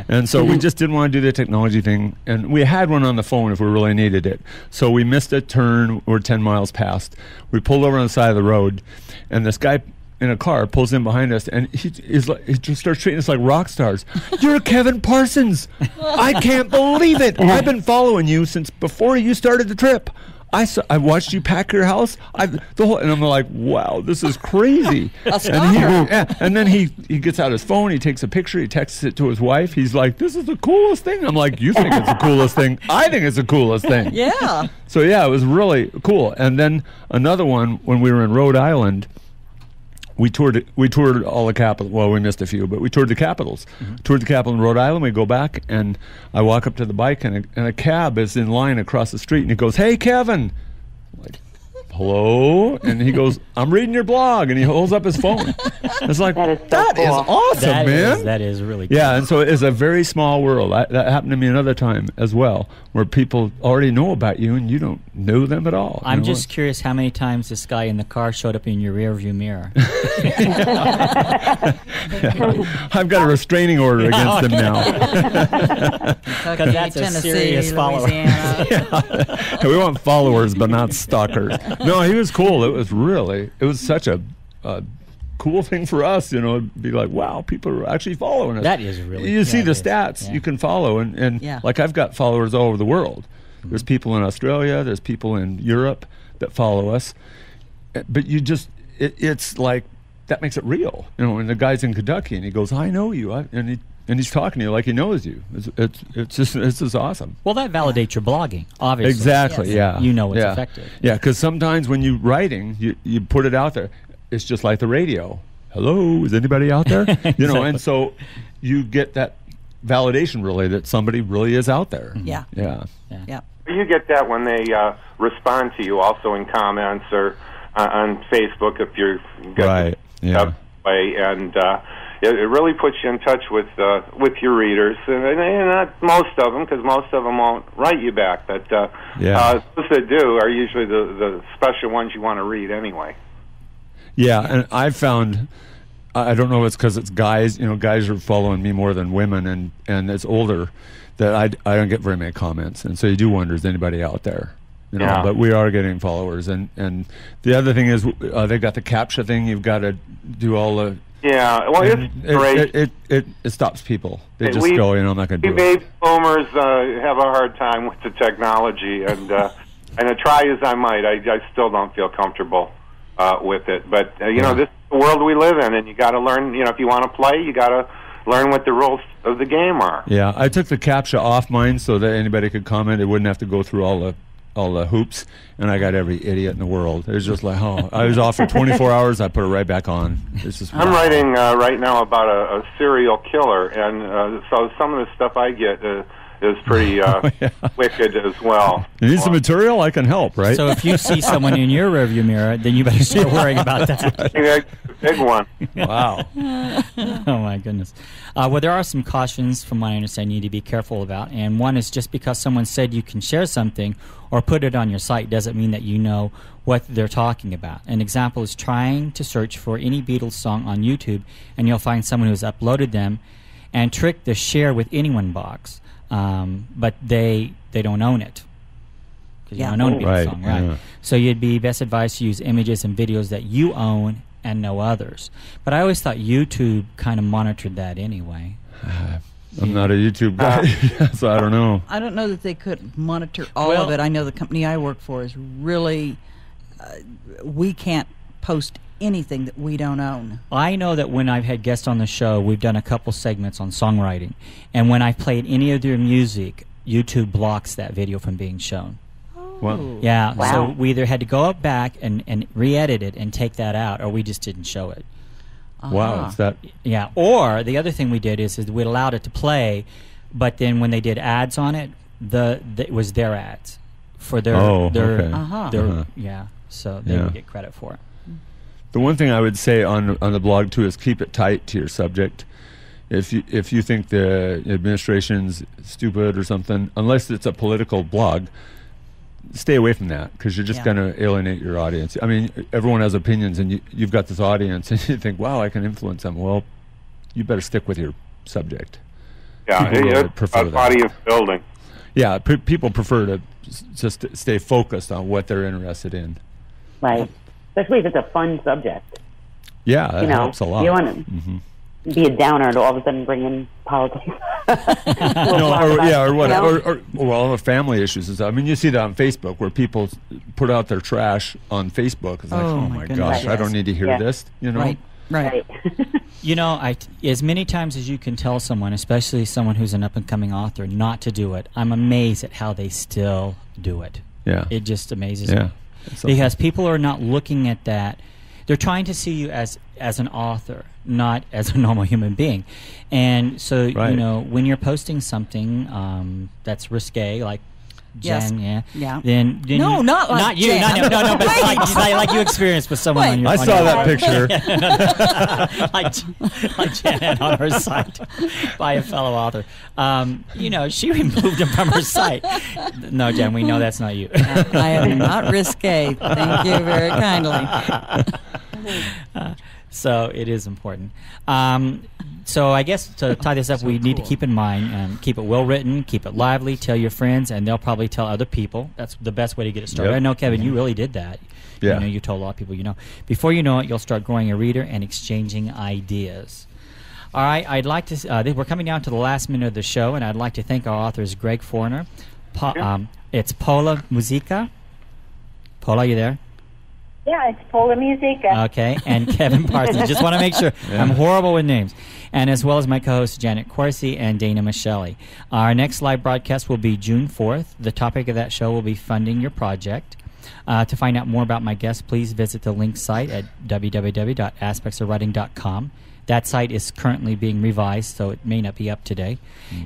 E: And so we just didn't want to do the technology thing. And we had one on the phone if we really needed it. So we missed a turn. We're 10 miles past. We pulled over on the side of the road. And this guy in a car pulls in behind us. And he just starts treating us like rock stars. You're Kevin Parsons. I can't believe it. I've been following you since before you started the trip. I watched you pack your house. And I'm like, wow, this is crazy. And then he gets out his phone. He takes a picture. He texts it to his wife. He's like, this is the coolest thing. I'm like, you think it's the coolest thing? I think it's the coolest thing.
G: Yeah.
E: So yeah, it was really cool. And then another one when we were in Rhode Island. We toured all the capitals. Well, we missed a few, but we toured the capitals. Mm-hmm. Toured the capital in Rhode Island. We go back, and I walk up to the bike, and a cab is in line across the street, and he goes, "Hey, Kevin." I'm like, hello? And he goes, "I'm reading your blog," and he holds up his phone. It's like, that is awesome, man.
B: That is really cool.
E: Yeah, and so it's a very small world. That happened to me another time as well, where people already know about you, and you don't know them at all.
B: I'm just curious how many times this guy in the car showed up in your rearview mirror.
E: I've got a restraining order against him now.
B: Because that's a serious follower.
E: We want followers, but not stalkers. No, he was cool. It was such a cool thing for us, be like, wow, people are actually following us.
B: That is really
E: You see the stats you can follow, and like I've got followers all over the world. Mm-hmm. There's people in Australia, there's people in Europe that follow us, but it's like, that makes it real, and the guy's in Kentucky, and he goes, I know you, and he's talking to you like he knows you. It's just awesome.
B: Well, that validates your blogging, obviously.
E: Exactly,
B: yes. Yeah. You know it's effective.
E: Yeah, because sometimes when you're writing, you put it out there. It's just like the radio. Hello, is anybody out there?
B: Exactly.
E: And so you get that validation really that somebody really is out there.
G: Mm-hmm.
E: Yeah.
C: You get that when they respond to you also in comments or on Facebook if you're
E: right. Yeah.
C: Way, and it really puts you in touch with your readers, and not most of them, because most of them won't write you back. But those that do are usually the special ones you want to read anyway.
E: Yeah, and I've found, I don't know if it's because it's guys, guys are following me more than women, and it's older, that I don't get very many comments, and so you do wonder, is anybody out there? But we are getting followers, and the other thing is they've got the CAPTCHA thing. You've got to do all the
C: it's great.
E: It stops people. They just go, I'm not going to do it.
C: Baby boomers have a hard time with the technology, and I try as I might, I still don't feel comfortable with it. But this is the world we live in, and you got to learn. If you want to play, you got to learn what the rules of the game are.
E: Yeah, I took the CAPTCHA off mine so that anybody could comment. It wouldn't have to go through all the hoops, and I got every idiot in the world. It was just like, I was off for 24 hours. I put it right back on. It's just
C: I'm writing right now about a serial killer, and so some of the stuff I get is pretty wicked as well.
E: You need some material? I can help, right?
B: So if you see someone in your rearview mirror, then you better start worrying about that.
C: Big one.
E: Wow.
B: Oh, my goodness. Well, there are some cautions, from what I understand, you need to be careful about. And one is just because someone said you can share something or put it on your site doesn't mean that you know what they're talking about. An example is trying to search for any Beatles song on YouTube, and you'll find someone who's uploaded them and trick the share with anyone box. But they don't own it. Because you don't own a Beatles song, right? Yeah. So you'd be best advised to use images and videos that you own and no others. But I always thought YouTube kind of monitored that anyway.
E: I'm not a YouTube guy, so I don't know.
G: I don't know that they could monitor all of it. I know the company I work for is really, we can't post anything that we don't own.
B: I know that when I've had guests on the show, we've done a couple segments on songwriting. And when I've played any of their music, YouTube blocks that video from being shown.
E: Wow.
B: Yeah,
F: wow.
B: So we either had to go up back and re-edit it and take that out, or we just didn't show it.
E: Wow, it's that.
B: Yeah, or the other thing we did is we allowed it to play, but then when they did ads on it, it was their ads for their yeah, so they would get credit for it.
E: The one thing I would say on the blog too is keep it tight to your subject. If you think the administration's stupid or something, unless it's a political blog, stay away from that, because you're just going to alienate your audience. I mean, everyone has opinions, and you've got this audience, and you think, wow, I can influence them. Well, you better stick with your subject.
C: Yeah, it's a body of building.
E: Yeah, people prefer to just stay focused on what they're interested in.
F: Right. Especially if it's a fun subject.
E: Yeah, that helps a lot.
F: You want to be a downer to all of a sudden bring in politics.
E: Or family issues. I mean, you see that on Facebook where people put out their trash on Facebook. It's like, oh my gosh, I don't need to hear this. You know,
G: right.
B: You know, as many times as you can tell someone, especially someone who's an up and coming author, not to do it, I'm amazed at how they still do it.
E: Yeah,
B: it just amazes me because people are not looking at that. They're trying to see you as an author, not as a normal human being. And so, you know, when you're posting something that's risque, like Jen, then
G: no, not
B: you,
G: Jen.
B: no, but like you experienced with someone on your.
E: I saw that picture,
B: like Jen on her site by a fellow author. You know, she removed him from her site. No, Jen, we know that's not you.
G: I am not risque. Thank you very kindly.
B: So it is important. So I guess to tie this up, we need to keep in mind, keep it well written, keep it lively, tell your friends, and they'll probably tell other people. That's the best way to get it started. I know, Kevin, you really did that.
E: Yeah.
B: You know, you told a lot of people you know. Before you know it, you'll start growing a reader and exchanging ideas. All right, I'd like to. We're coming down to the last minute of the show, and I'd like to thank our authors, Greg Fournier. It's Pola Muzyke. Pola, you there?
D: Yeah, it's Pola Muzyke.
B: Okay, and Kevin Parsons. Just want to make sure. I'm horrible with names. And as well as my co-hosts Janet Corsi and Dana Michelli. Our next live broadcast will be June 4th. The topic of that show will be funding your project. To find out more about my guests, please visit the link site at www.aspectsofwriting.com. That site is currently being revised, so it may not be up today.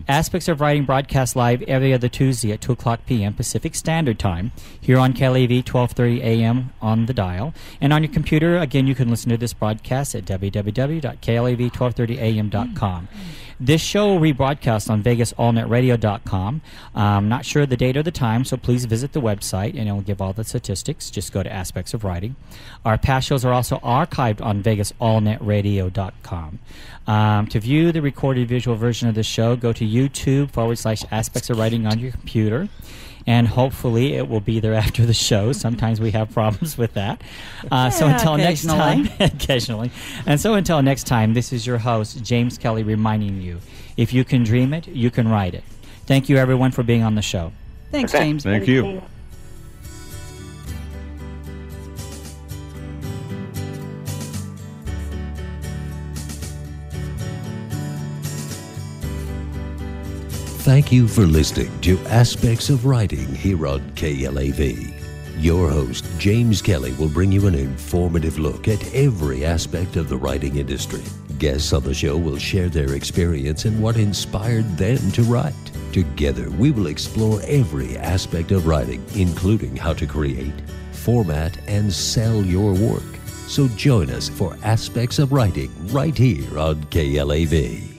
B: Aspects of Writing broadcasts live every other Tuesday at 2 o'clock p.m. Pacific Standard Time here on KLAV 1230 a.m. on the dial. And on your computer, again, you can listen to this broadcast at www.klav1230am.com. This show will rebroadcast on VegasAllNetRadio.com. I'm not sure the date or the time, so please visit the website, and it will give all the statistics. Just go to Aspects of Writing. Our past shows are also archived on VegasAllNetRadio.com. To view the recorded visual version of the show, go to YouTube/Aspects of Writing on your computer. And hopefully it will be there after the show. Sometimes we have problems with that. So until next time, occasionally. And so until next time, this is your host, James Kelly, reminding you, if you can dream it, you can write it. Thank you, everyone, for being on the show.
G: Thanks, James.
E: Thank you.
A: Thank you for listening to Aspects of Writing here on KLAV. Your host, James Kelly, will bring you an informative look at every aspect of the writing industry. Guests on the show will share their experience and what inspired them to write. Together, we will explore every aspect of writing, including how to create, format, and sell your work. So join us for Aspects of Writing right here on KLAV.